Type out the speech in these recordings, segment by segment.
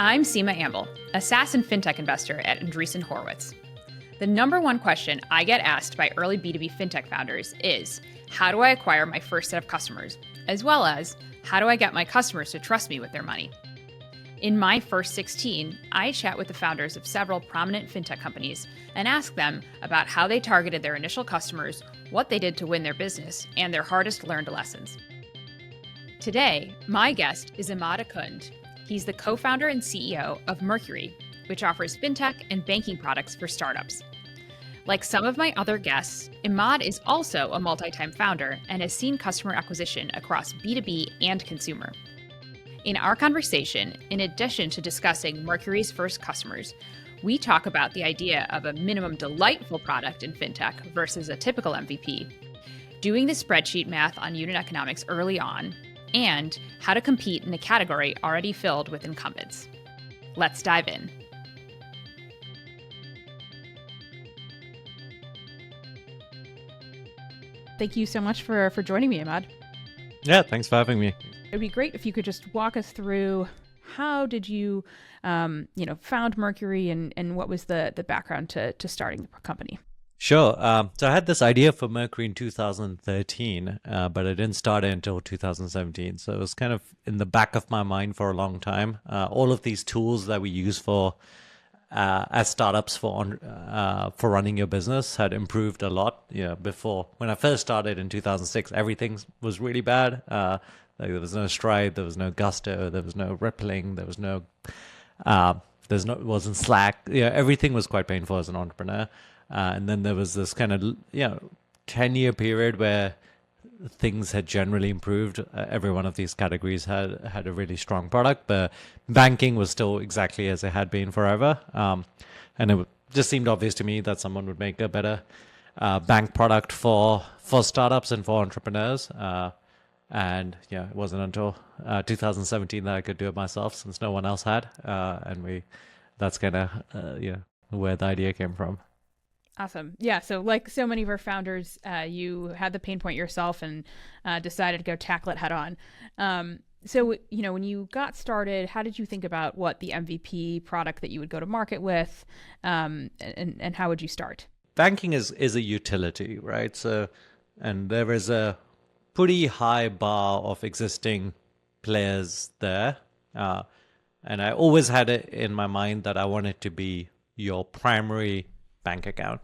I'm Seema Amble, a SaaS and Fintech investor at Andreessen Horowitz. The number one question I get asked by early B2B Fintech founders is, how do I acquire my first set of customers? As well as, how do I get my customers to trust me with their money? In my first 16, I chat with the founders of several prominent fintech companies and ask them about how they targeted their initial customers, what they did to win their business, and their hardest learned lessons. Today, my guest is Immad Akhund. He's the co-founder and CEO of Mercury, which offers fintech and banking products for startups. Like some of my other guests, Immad is also a multi-time founder and has seen customer acquisition across B2B and consumer. In our conversation, in addition to discussing Mercury's first customers, we talk about the idea of a minimum delightful product in fintech versus a typical MVP, doing the spreadsheet math on unit economics early on, and how to compete in a category already filled with incumbents. Let's dive in. Thank you so much for joining me, Immad. Yeah, thanks for having me. It'd be great if you could just walk us through how did you, found Mercury and what was the background to starting the company? Sure. So I had this idea for Mercury in 2013, but I didn't start it until 2017. So it was kind of in the back of my mind for a long time. All of these tools that we use for as startups for running your business had improved a lot. Before when I first started in 2006, everything was really bad. There was no Stripe, there was no Gusto, there was no Rippling, there was no, it wasn't Slack. Everything was quite painful as an entrepreneur. And then there was this kind of 10-year period where things had generally improved. Every one of these categories had a really strong product, but banking was still exactly as it had been forever. And it just seemed obvious to me that someone would make a better bank product for startups and for entrepreneurs. And it wasn't until 2017 that I could do it myself, since no one else had. And that's kind of where the idea came from. Awesome. Yeah. So like so many of our founders, you had the pain point yourself and decided to go tackle it head on. So, when you got started, how did you think about what the MVP product that you would go to market with, and how would you start? Banking is a utility, right? So, and there is a pretty high bar of existing players there. And I always had it in my mind that I wanted to be your primary bank account.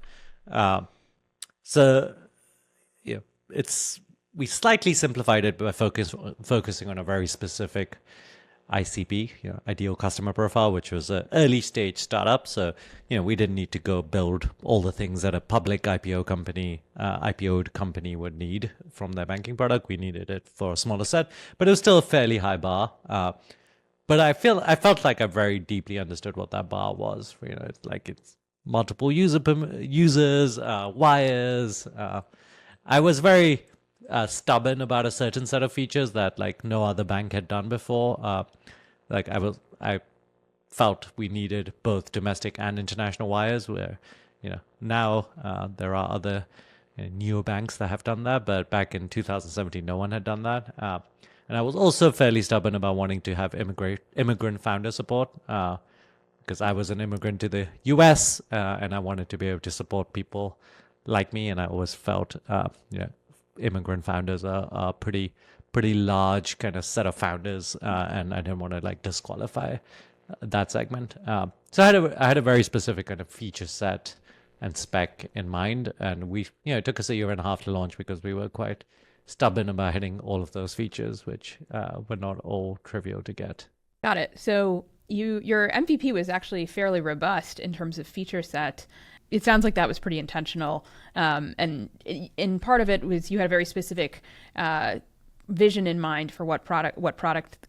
We slightly simplified it by focusing on a very specific ICP, ideal customer profile, which was an early stage startup. So, we didn't need to go build all the things that a public IPO'd company would need from their banking product. We needed it for a smaller set, but it was still a fairly high bar. But I felt like I very deeply understood what that bar was. It's multiple users, wires. I was very stubborn about a certain set of features that no other bank had done before. I felt we needed both domestic and international wires. Where now there are other newer banks that have done that, but back in 2017, no one had done that. And I was also fairly stubborn about wanting to have immigrant founder support. Because I was an immigrant to the US and I wanted to be able to support people like me. And I always felt, immigrant founders are a pretty large kind of set of founders. And I didn't want to disqualify that segment. So I had a very specific kind of feature set and spec in mind. And it took us a year and a half to launch because we were quite stubborn about hitting all of those features, which were not all trivial to get. Got it. So your MVP was actually fairly robust in terms of feature set. It sounds like that was pretty intentional. And part of it was you had a very specific vision in mind for what product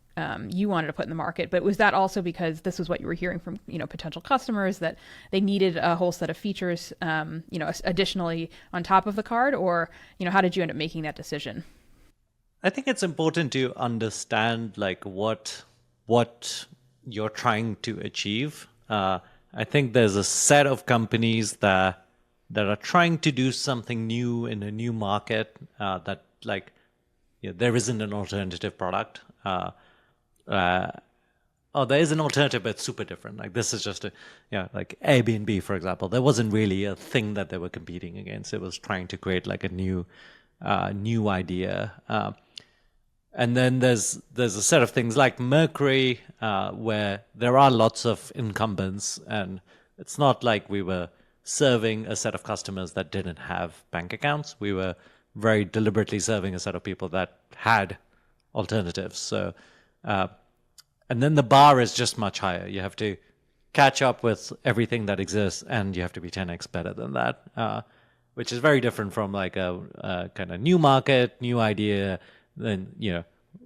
you wanted to put in the market. But was that also because this was what you were hearing from potential customers, that they needed a whole set of features additionally on top of the card? Or how did you end up making that decision? I think it's important to understand what you're trying to achieve. I think there's a set of companies that are trying to do something new in a new market that there isn't an alternative product. oh, there is an alternative, but it's super different. Like this is just a, like Airbnb, for example. There wasn't really a thing that they were competing against. It was trying to create like a new idea. And then there's a set of things like Mercury, where there are lots of incumbents, and it's not like we were serving a set of customers that didn't have bank accounts. We were very deliberately serving a set of people that had alternatives. So, and then the bar is just much higher. You have to catch up with everything that exists, and you have to be 10x better than that, which is very different from like a kind of new market, new idea. Then,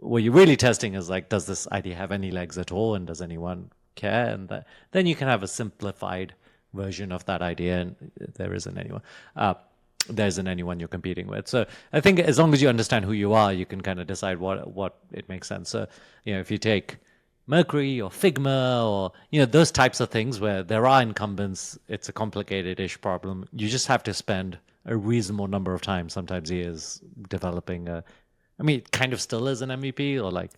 what you're really testing is like, does this idea have any legs at all, and does anyone care? And then you can have a simplified version of that idea, and there isn't anyone you're competing with. So I think as long as you understand who you are, you can kind of decide what it makes sense. So, if you take Mercury or Figma or, those types of things where there are incumbents, it's a complicated-ish problem. You just have to spend a reasonable number of times, sometimes years, developing it kind of still is an MVP, or like,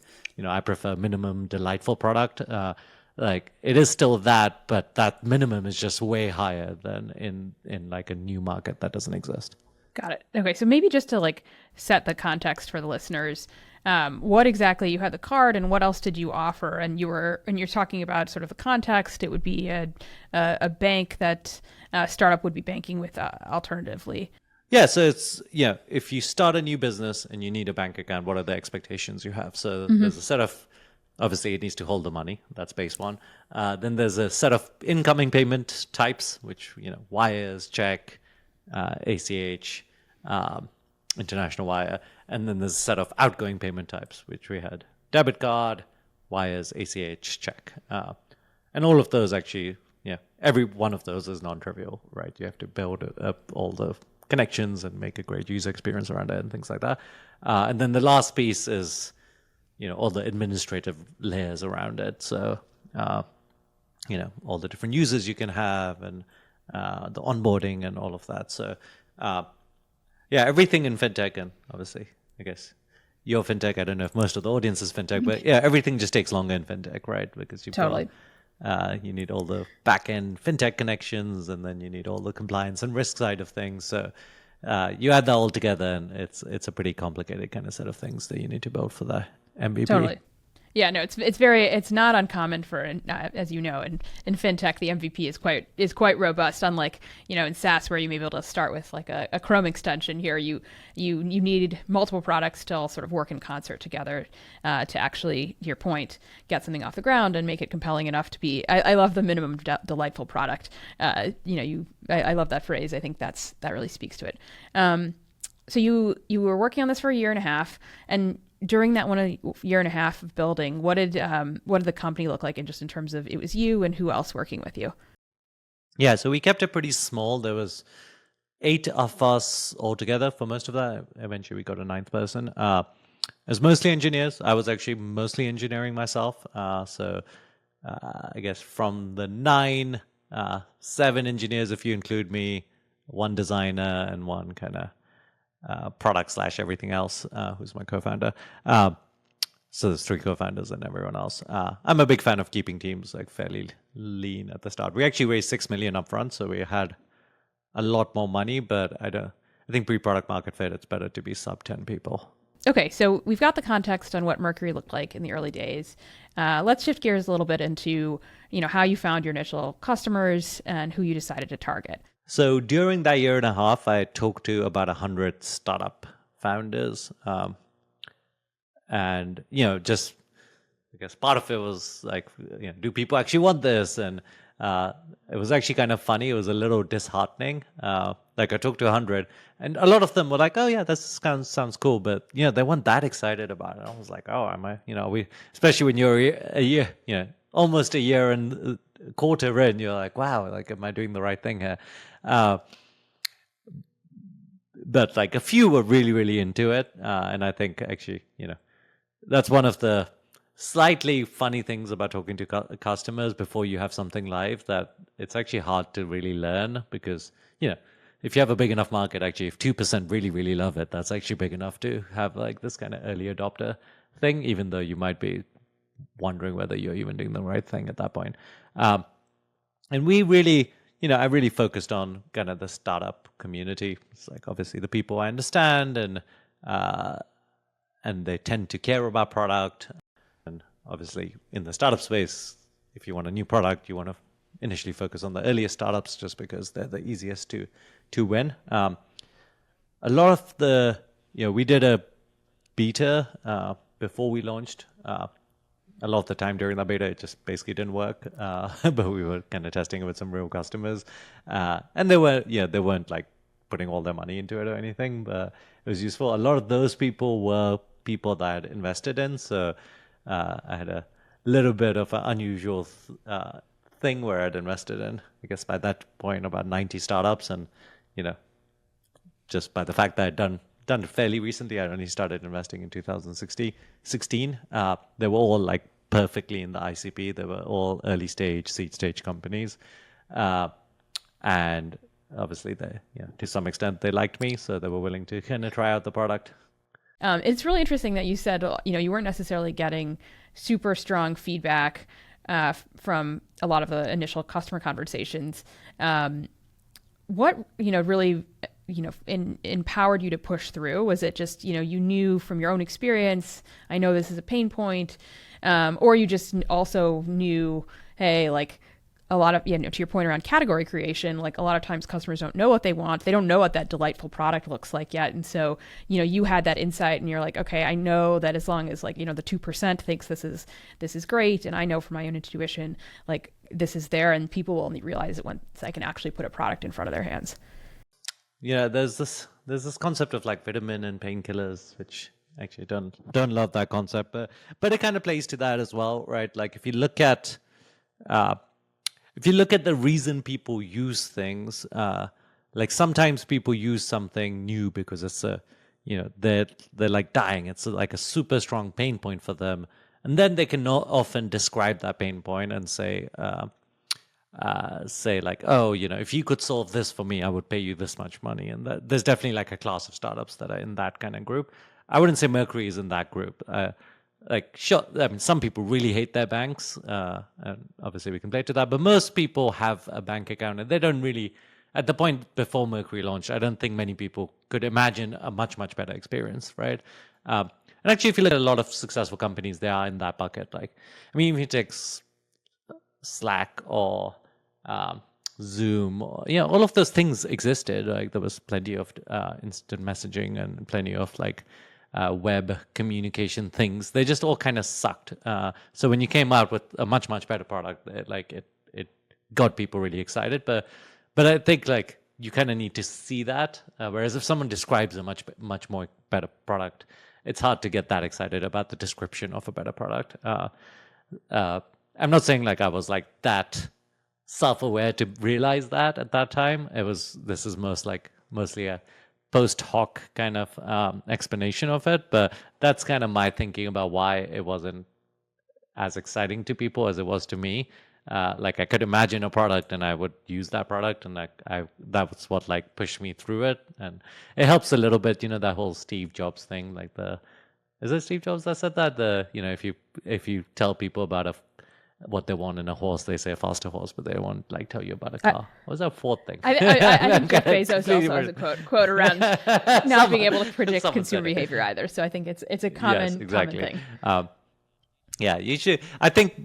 I prefer minimum delightful product. Like it is still that, but that minimum is just way higher than in like a new market that doesn't exist. Got it. Okay, so maybe just to like set the context for the listeners, what exactly you had the card, and what else did you offer? And you're talking about sort of a context. It would be a bank that startup would be banking with alternatively. Yeah, so it's if you start a new business and you need a bank account, what are the expectations you have? So there's a set of, obviously it needs to hold the money. That's base one. Then there's a set of incoming payment types, which wires, check, ACH, international wire, and then there's a set of outgoing payment types, which we had debit card, wires, ACH, check, and all of those actually, every one of those is non-trivial, right? You have to build up all the connections and make a great user experience around it and things like that. And then the last piece is, all the administrative layers around it. So, all the different users you can have, and the onboarding and all of that. So, everything in fintech, and obviously, I guess your fintech, I don't know if most of the audience is fintech, but everything just takes longer in fintech, right? Because you totally. You need all the back-end fintech connections, and then you need all the compliance and risk side of things. So you add that all together, and it's a pretty complicated kind of set of things that you need to build for the MVP. Totally. Yeah, no, it's not uncommon for, as you know, in fintech, the MVP is quite robust. Unlike, in SaaS, where you may be able to start with like a Chrome extension. Here, you need multiple products to all sort of work in concert together to actually, to your point, get something off the ground and make it compelling enough to be. I love the minimum delightful product. I love that phrase. I think that really speaks to it. So you were working on this for a year and a half, and during that year and a half of building, what did the company look like, and just in terms of it was you and who else working with you? Yeah, so we kept it pretty small. There was 8 of us altogether for most of that. Eventually, we got a 9th person. It was mostly engineers. I was actually mostly engineering myself. So I guess from the 9, 7 engineers, if you include me, 1 designer, and 1 kind of product / everything else, who's my co-founder. So there's 3 co-founders and everyone else. I'm a big fan of keeping teams like fairly lean at the start. We actually raised $6 million upfront, so we had a lot more money, but I think pre-product market fit, it's better to be sub 10 people. Okay, so we've got the context on what Mercury looked like in the early days. Let's shift gears a little bit into how you found your initial customers and who you decided to target. So during that year and a half, I talked to about 100 startup founders. And, just, I guess part of it was like, do people actually want this? And it was actually kind of funny. It was a little disheartening. Like I talked to 100, and a lot of them were like, oh yeah, this sounds cool. But, they weren't that excited about it. I was like, oh, am I, especially when you're a year, almost a year and a quarter in, you're like, wow, like, am I doing the right thing here? But like a few were really, really into it. And I think actually, that's one of the slightly funny things about talking to customers before you have something live, that it's actually hard to really learn, because, if you have a big enough market, actually, if 2% really, really love it, that's actually big enough to have like this kind of early adopter thing, even though you might be wondering whether you're even doing the right thing at that point. And we really, I really focused on kind of the startup community. It's like obviously the people I understand, and they tend to care about product. And obviously in the startup space, if you want a new product, you want to initially focus on the earliest startups just because they're the easiest to win. A lot of we did a beta before we launched. A lot of the time during that beta, it just basically didn't work. But we were kind of testing it with some real customers, and they weren't like putting all their money into it or anything, but it was useful. A lot of those people were people that I had invested in, so I had a little bit of an unusual thing where I'd invested in, I guess by that point, about 90 startups, and just by the fact that I'd done it fairly recently, I only started investing in 2016. They were all like perfectly in the ICP. They were all early stage, seed stage companies, and obviously to some extent they liked me, so they were willing to kind of try out the product. It's really interesting that you said you weren't necessarily getting super strong feedback from a lot of the initial customer conversations. What really empowered you to push through? Was it just you knew from your own experience, I know this is a pain point, or you just also knew, hey, like a lot of, to your point around category creation, like a lot of times customers don't know what they want. They don't know what that delightful product looks like yet. And so, you had that insight and you're like, okay, I know that as long as like, the 2% thinks this is great. And I know from my own intuition, like this is there, and people will only realize it once I can actually put a product in front of their hands. Yeah, there's this concept of like vitamin and painkillers, which actually don't love that concept, but it kind of plays to that as well, right? Like if you look at the reason people use things, like sometimes people use something new because it's they're like dying. It's like a super strong pain point for them, and then they can often describe that pain point and say like, oh, if you could solve this for me, I would pay you this much money. And there's definitely like a class of startups that are in that kind of group. I wouldn't say Mercury is in that group. Like, sure, I mean, some people really hate their banks, and obviously we can play to that, but most people have a bank account, and they don't really, at the point before Mercury launched, I don't think many people could imagine a much, much better experience, right? And actually, if you look at a lot of successful companies, they are in that bucket. Like, I mean, if you take Slack or Zoom, or, all of those things existed. Like there was plenty of instant messaging and plenty of like web communication things. They just all kind of sucked. So when you came out with a much, much better product, it got people really excited. But I think like you kind of need to see that. Whereas if someone describes a much, much more better product, it's hard to get that excited about the description of a better product. I'm not saying like I was like that self-aware to realize that at that time. This is mostly a post hoc kind of explanation of it, but that's kind of my thinking about why it wasn't as exciting to people as it was to me. Like I could imagine a product and I would use that product, and that was what like pushed me through it. And it helps a little bit, that whole Steve Jobs thing, like is it Steve Jobs that said that? If you tell people about what they want in a horse, they say a faster horse, but they won't like tell you about a car. What was that fourth thing? I think Jeff Bezos also has a quote around not being able to predict consumer behavior either. So I think it's a common thing. Yeah, you should. I think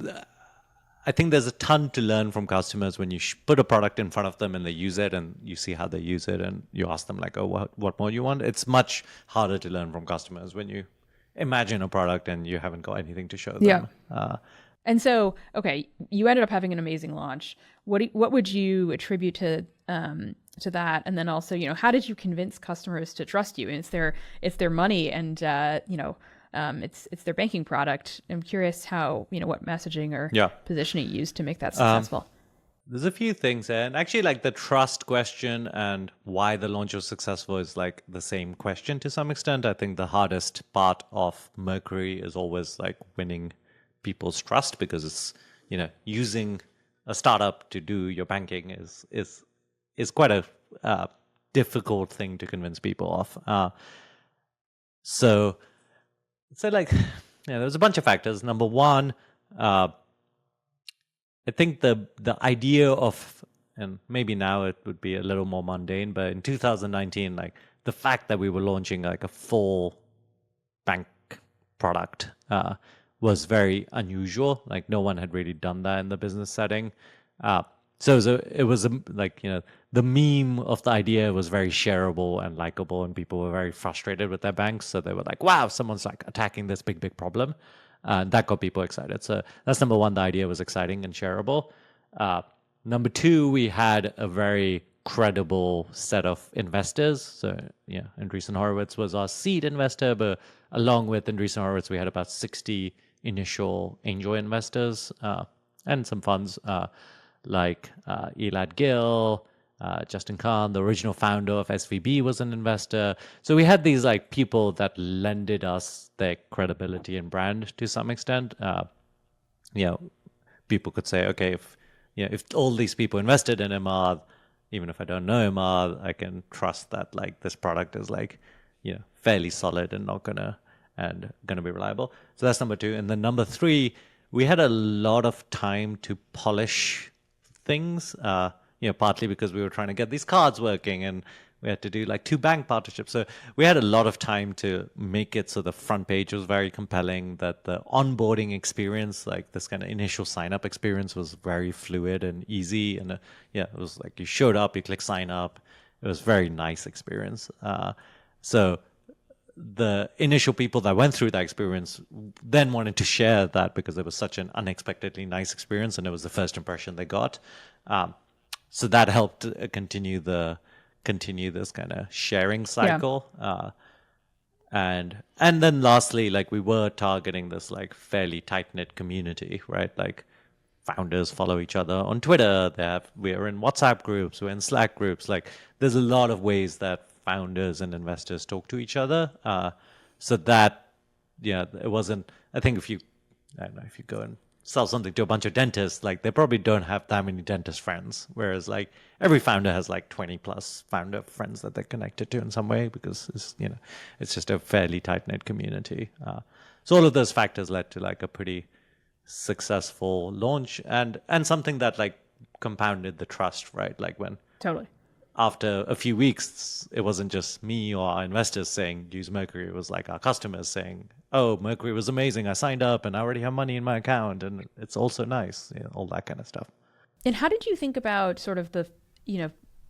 there's a ton to learn from customers when you put a product in front of them and they use it, and you see how they use it, and you ask them like, oh, what more do you want? It's much harder to learn from customers when you imagine a product and you haven't got anything to show them. Yeah. And so, okay, you ended up having an amazing launch. What would you attribute to that? And then also, how did you convince customers to trust you? And it's their money, and it's their banking product. I'm curious how what messaging or positioning you used to make that successful. There's a few things there, and actually, like the trust question and why the launch was successful is like the same question to some extent. I think the hardest part of Mercury is always like winning people's trust, because it's using a startup to do your banking is quite a difficult thing to convince people of. So like Yeah, there's a bunch of factors. Number one, I think the idea of, and maybe now it would be a little more mundane, but in 2019, like the fact that we were launching like a full bank product was very unusual. Like no one had really done that in the business setting. So it was like, the meme of the idea was very shareable and likable, and people were very frustrated with their banks. So they were like, wow, someone's like attacking this big problem. And that got people excited. So that's number one. The idea was exciting and shareable. Number two, we had a very credible set of investors. So yeah, Andreessen Horowitz was our seed investor, but along with Andreessen Horowitz, we had about 60 initial angel investors and some funds like Elad Gil, Justin Kahn, the original founder of SVB, was an investor. So we had these like people that lended us their credibility and brand to some extent. People could say, okay, if all these people invested in Immad, even if I don't know Immad, I can trust that like this product is like, fairly solid and not gonna be reliable. So that's number two. And then number three, we had a lot of time to polish things. Partly because we were trying to get these cards working, and we had to do like 2 bank partnerships. So we had a lot of time to make it so the front page was very compelling, that the onboarding experience, like this kind of initial sign up experience, was very fluid and easy. And it was like you showed up, you click sign up. It was a very nice experience. So the initial people that went through that experience then wanted to share that because it was such an unexpectedly nice experience, and it was the first impression they got. So that helped continue this kind of sharing cycle. Yeah. And then lastly, like we were targeting this like fairly tight-knit community, right? Like founders follow each other on Twitter. We're in WhatsApp groups, we're in Slack groups. Like there's a lot of ways that founders and investors talk to each other. So that, it wasn't, I think if you go and sell something to a bunch of dentists, like they probably don't have that many dentist friends. Whereas like every founder has like 20 plus founder friends that they're connected to in some way, because it's just a fairly tight knit community. So all of those factors led to like a pretty successful launch and something that like compounded the trust, right? Like when totally after a few weeks, it wasn't just me or our investors saying use Mercury. It was like our customers saying, oh, Mercury was amazing. I signed up and I already have money in my account and it's also nice, all that kind of stuff. And how did you think about sort of the,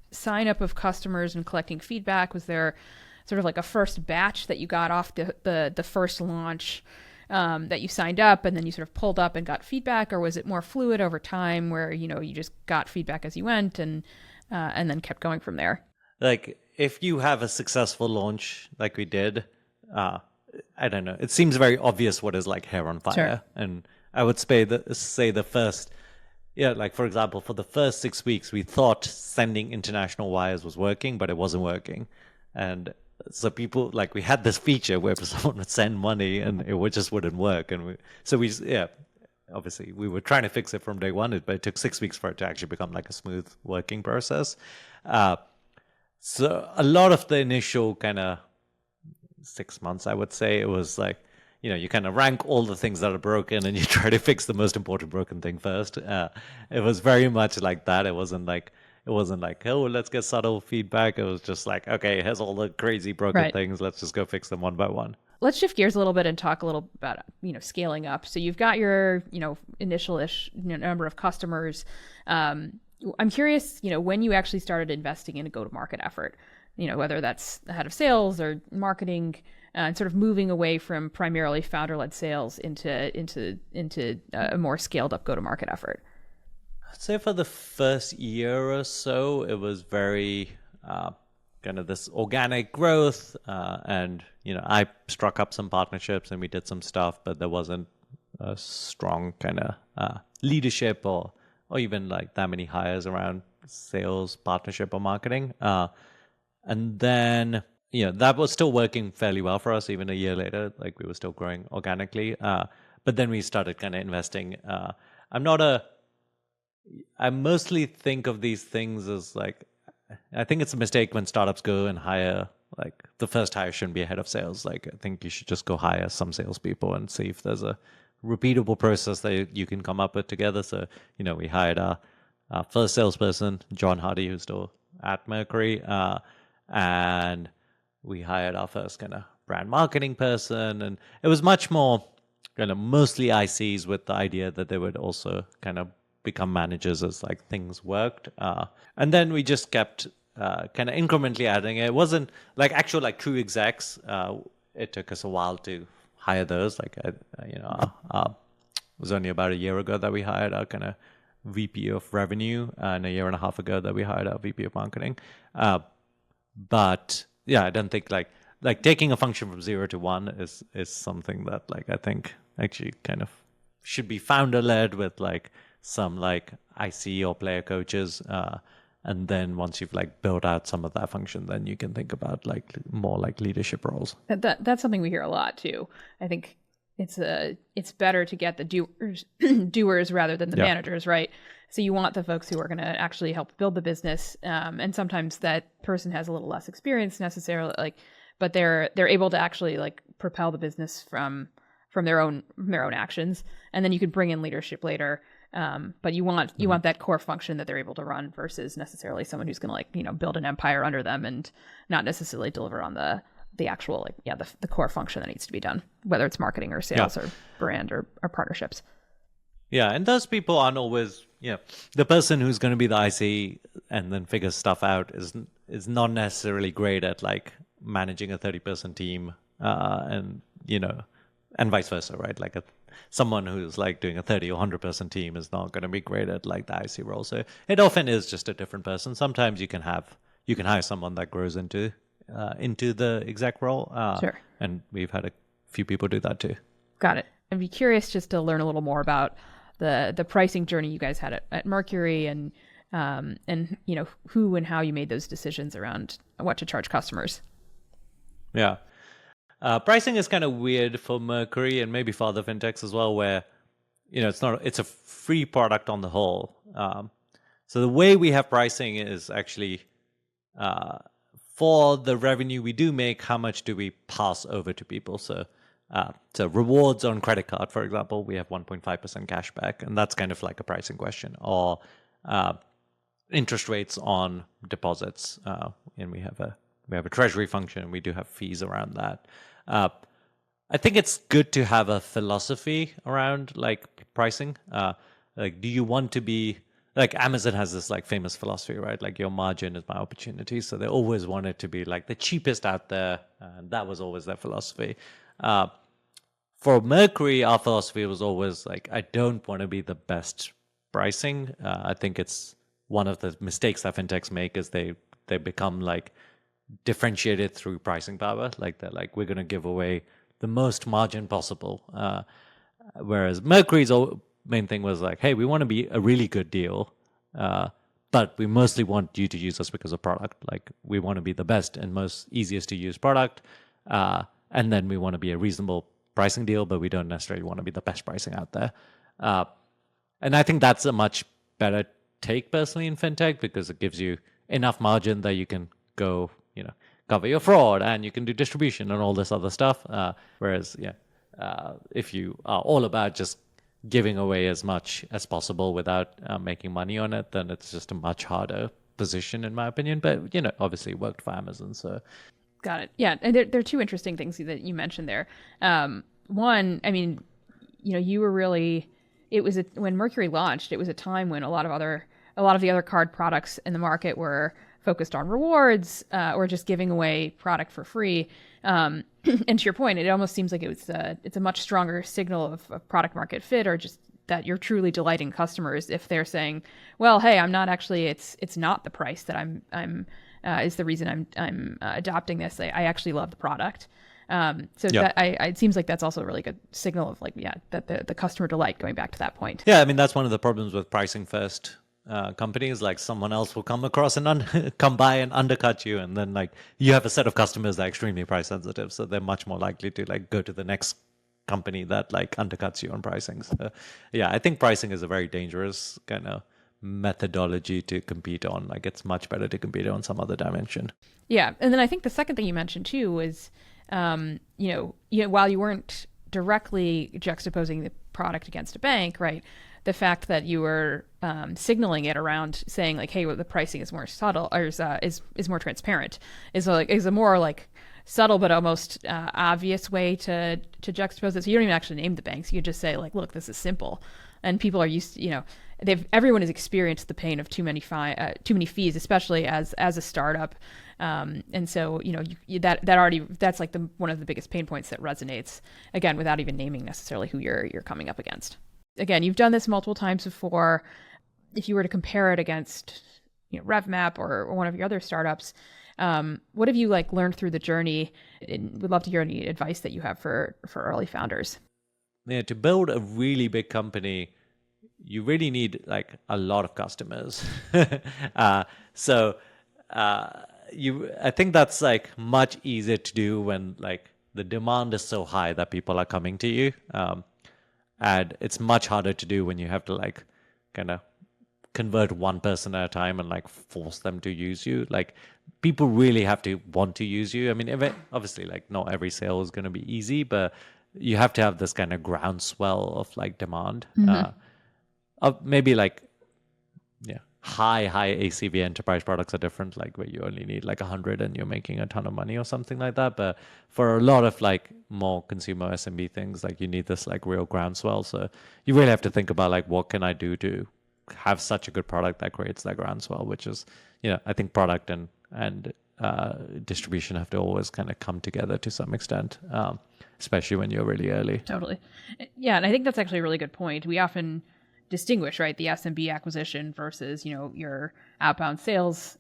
sign up of customers and collecting feedback? Was there sort of like a first batch that you got off the first launch that you signed up and then you sort of pulled up and got feedback? Or was it more fluid over time where, you just got feedback as you went and then kept going from there? Like if you have a successful launch like we did, I don't know, it seems very obvious what is like hair on fire. Sure. And I would say the first, like for example, for the first 6 weeks, we thought sending international wires was working, but it wasn't working. And so people, like we had this feature where someone would send money and it just wouldn't work. And obviously we were trying to fix it from day one, but it took 6 weeks for it to actually become like a smooth working process. So a lot of the initial kind of 6 months, I would say, it was like, you kind of rank all the things that are broken and you try to fix the most important broken thing first. It was very much like that. It wasn't like, oh, let's get subtle feedback. It was just like, okay, here's all the crazy broken things. Let's just go fix them one by one. Let's shift gears a little bit and talk a little about, scaling up. So you've got your, initial-ish number of customers. I'm curious, when you actually started investing in a go-to-market effort, whether that's the head of sales or marketing, and sort of moving away from primarily founder-led sales into a more scaled-up go-to-market effort. I'd say for the first year or so, it was very kind of this organic growth. And, I struck up some partnerships and we did some stuff, but there wasn't a strong kind of leadership or even like that many hires around sales, partnership, or marketing. And then, that was still working fairly well for us even a year later. Like we were still growing organically. But then we started kind of investing. I mostly think of these things as like, I think it's a mistake when startups go and hire like the first hire shouldn't be a head of sales. Like I think you should just go hire some salespeople and see if there's a repeatable process that you can come up with together. So, we hired our first salesperson, John Hardy, who's still at Mercury, and we hired our first kind of brand marketing person, and it was much more kind of mostly ICs with the idea that they would also kind of become managers as like things worked. And then we just kept kind of incrementally adding it. It wasn't like actual like true execs. It took us a while to hire those. Like, it was only about a year ago that we hired our kind of VP of revenue, and a year and a half ago that we hired our VP of marketing. But yeah, I don't think like taking a function from 0 to 1 is something that like I think actually kind of should be founder led with like some like IC or player coaches, and then once you've like built out some of that function, then you can think about like more like leadership roles. That's something we hear a lot too. I think it's better to get the doers rather than the managers, right? So you want the folks who are going to actually help build the business, and sometimes that person has a little less experience necessarily, like, but they're able to actually like propel the business from their own actions, and then you can bring in leadership later. But you want that core function that they're able to run versus necessarily someone who's going to like build an empire under them and not necessarily deliver on the actual the core function that needs to be done, whether it's marketing or sales or brand or partnerships. Yeah, and those people aren't always, the person who's going to be the IC and then figure stuff out is not necessarily great at like managing a 30-person team, and vice versa, right? Like someone who's like doing a 30 or 100-person team is not going to be great at like the IC role. So it often is just a different person. Sometimes you can hire someone that grows into the exec role. Sure. And we've had a few people do that too. Got it. I'd be curious just to learn a little more about the pricing journey you guys had at Mercury, and who and how you made those decisions around what to charge customers. Yeah. Pricing is kind of weird for Mercury and maybe for other fintechs as well, where it's a free product on the whole. So the way we have pricing is actually for the revenue we do make, how much do we pass over to people? So rewards on credit card, for example, we have 1.5% cash back, and that's kind of like a pricing question. Or interest rates on deposits, and we have a treasury function, and we do have fees around that. I think it's good to have a philosophy around like pricing. Like, do you want to be like Amazon has this like famous philosophy, right? Like your margin is my opportunity. So they always want it to be like the cheapest out there. And that was always their philosophy. For Mercury, our philosophy was always like, I don't want to be the best pricing. I think it's one of the mistakes that fintechs make is they become like differentiated through pricing power. Like they're like, we're going to give away the most margin possible. Whereas Mercury's main thing was like, hey, we want to be a really good deal, but we mostly want you to use us because of product. Like we want to be the best and most easiest to use product. And then we want to be a reasonable pricing deal, but we don't necessarily want to be the best pricing out there. And I think that's a much better take personally in fintech, because it gives you enough margin that you can go, cover your fraud and you can do distribution and all this other stuff. Whereas, if you are all about just giving away as much as possible without making money on it, then it's just a much harder position in my opinion. But, obviously it worked for Amazon. So. Got it. Yeah. And there are two interesting things that you mentioned there. One, I mean, you were really, when Mercury launched, it was a time when a lot of the other card products in the market were focused on rewards, or just giving away product for free. And to your point, it almost seems like it's a much stronger signal of product market fit, or just that you're truly delighting customers if they're saying, well, hey, I'm not actually, it's not the price that I'm is the reason I'm adopting this. I actually love the product. It seems like that's also a really good signal of that the customer delight, going back to that point. Yeah, I mean, that's one of the problems with pricing first companies. Like someone else will come across and come by and undercut you, and then like you have a set of customers that are extremely price sensitive, so they're much more likely to like go to the next company that like undercuts you on pricing. So yeah, I think pricing is a very dangerous kind of methodology to compete on. Like it's much better to compete on some other dimension. Yeah. And then I think the second thing you mentioned too was, while you weren't directly juxtaposing the product against a bank, right? The fact that you were signaling it around saying like, hey, well, the pricing is more subtle or is more transparent, is a more like subtle but almost obvious way to juxtapose it. So you don't even actually name the banks. You just say like, look, this is simple, and people are used to, everyone has experienced the pain of too many fees, especially as a startup. And so, that's like one of the biggest pain points that resonates, again, without even naming necessarily who you're coming up against. Again, you've done this multiple times before. If you were to compare it against, RevMap or one of your other startups, what have you like learned through the journey? And we'd love to hear any advice that you have for early founders. Yeah, to build a really big company, you really need like a lot of customers. I think that's like much easier to do when like the demand is so high that people are coming to you. And it's much harder to do when you have to like kind of convert one person at a time and like force them to use you. Like people really have to want to use you. I mean, obviously like not every sale is going to be easy, but you have to have this kind of groundswell of like demand. Maybe like, high ACV enterprise products are different, like where you only need like 100 and you're making a ton of money or something like that. But for a lot of like more consumer SMB things, like you need this like real groundswell. So you really have to think about like, what can I do to have such a good product that creates that groundswell, which is, I think product and distribution have to always kind of come together to some extent, especially when you're really early. Totally. Yeah. And I think that's actually a really good point. We often distinguish, right, the SMB acquisition versus, your outbound sales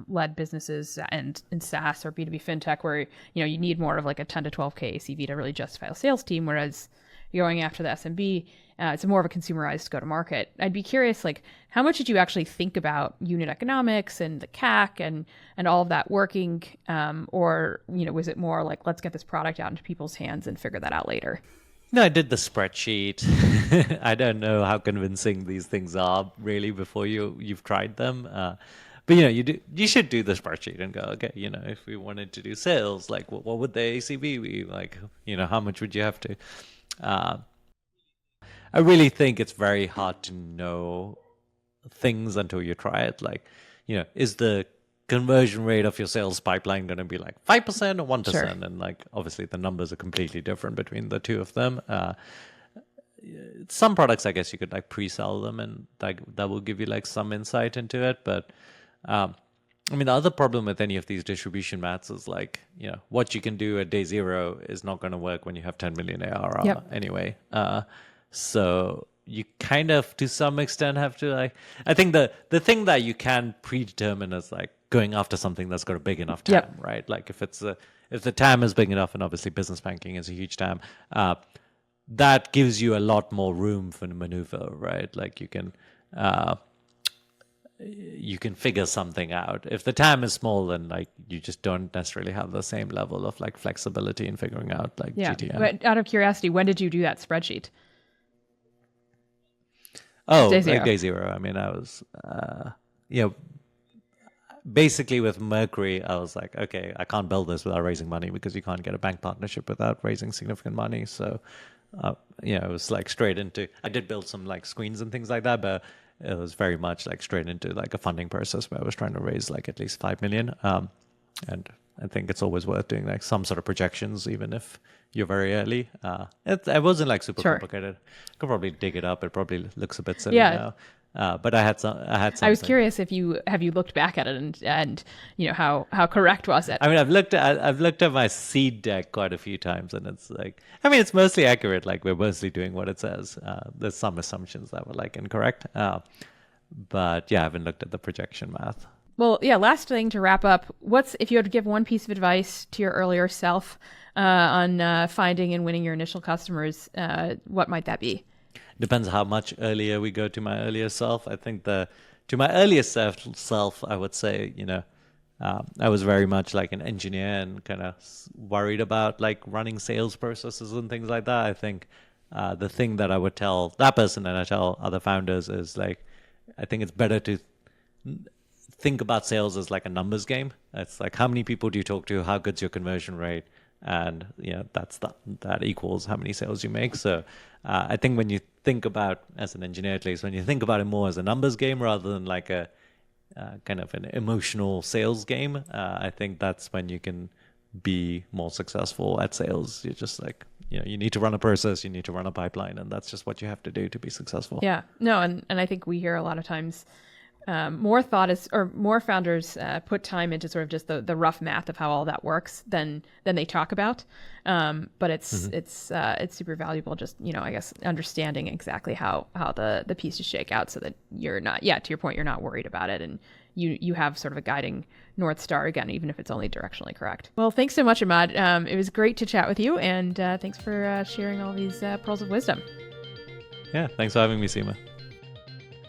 led businesses and SaaS or B2B fintech, where, you need more of like a 10 to 12K ACV to really justify a sales team. Whereas you're going after the SMB, it's more of a consumerized go to market. I'd be curious, like, how much did you actually think about unit economics and the CAC and all of that working? Or, was it more like, let's get this product out into people's hands and figure that out later? No, I did the spreadsheet. I don't know how convincing these things are really before you've tried them. But you should do the spreadsheet and go, okay, if we wanted to do sales, like what would the ACV be? Like, how much would you have to? I really think it's very hard to know things until you try it. Like, is the conversion rate of your sales pipeline going to be like 5% or 1%? Sure. And like, obviously the numbers are completely different between the two of them. Some products, I guess you could like pre-sell them and like that will give you like some insight into it. But I mean, the other problem with any of these distribution maths is like, what you can do at day zero is not going to work when you have 10 million ARR anyway. So you kind of, to some extent, have to like, I think the thing that you can predetermine is like going after something that's got a big enough TAM, right? Like if the TAM is big enough, and obviously business banking is a huge TAM, that gives you a lot more room for maneuver, right? Like you can figure something out. If the TAM is small, then like you just don't necessarily have the same level of like flexibility in figuring out like GTM. But out of curiosity, when did you do that spreadsheet? Oh, day zero. I mean, I was, basically with Mercury, I was like, okay, I can't build this without raising money because you can't get a bank partnership without raising significant money. So, it was like straight into, I did build some like screens and things like that, but it was very much like straight into like a funding process where I was trying to raise like at least 5 million. And I think it's always worth doing like some sort of projections, even if you're very early. It wasn't like super complicated. I could probably dig it up. It probably looks a bit silly now. But I had some. I was curious if you looked back at it and how correct was it? I mean, I've looked at my seed deck quite a few times, and it's like, I mean, it's mostly accurate. Like we're mostly doing what it says. There's some assumptions that were like incorrect, but yeah, I haven't looked at the projection math. Well, yeah. Last thing to wrap up. If you had to give one piece of advice to your earlier self on finding and winning your initial customers, what might that be? Depends how much earlier we go to my earlier self. I think to my earlier self, I would say, I was very much like an engineer and kind of worried about like running sales processes and things like that. I think the thing that I would tell that person and I tell other founders is like, I think it's better to think about sales as like a numbers game. It's like, how many people do you talk to? How good's your conversion rate? And that equals how many sales you make. So I think when you think about, as an engineer at least, when you think about it more as a numbers game rather than like a kind of an emotional sales game, I think that's when you can be more successful at sales. You're just like, you need to run a process, you need to run a pipeline, and that's just what you have to do to be successful. Yeah, no, and I think we hear a lot of times more founders put time into sort of just the rough math of how all that works than they talk about. But it's super valuable. Just I guess understanding exactly how the pieces shake out, so that you're not, to your point, you're not worried about it, and you have sort of a guiding North Star again, even if it's only directionally correct. Well, thanks so much, Immad. It was great to chat with you, and thanks for sharing all these pearls of wisdom. Yeah, thanks for having me, Seema.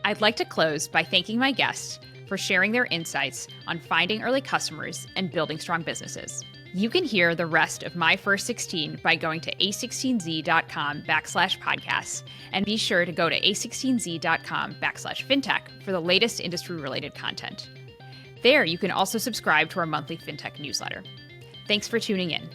I'd like to close by thanking my guests for sharing their insights on finding early customers and building strong businesses. You can hear the rest of My First 16 by going to a16z.com/podcasts, and be sure to go to a16z.com/fintech for the latest industry-related content. There, you can also subscribe to our monthly FinTech newsletter. Thanks for tuning in.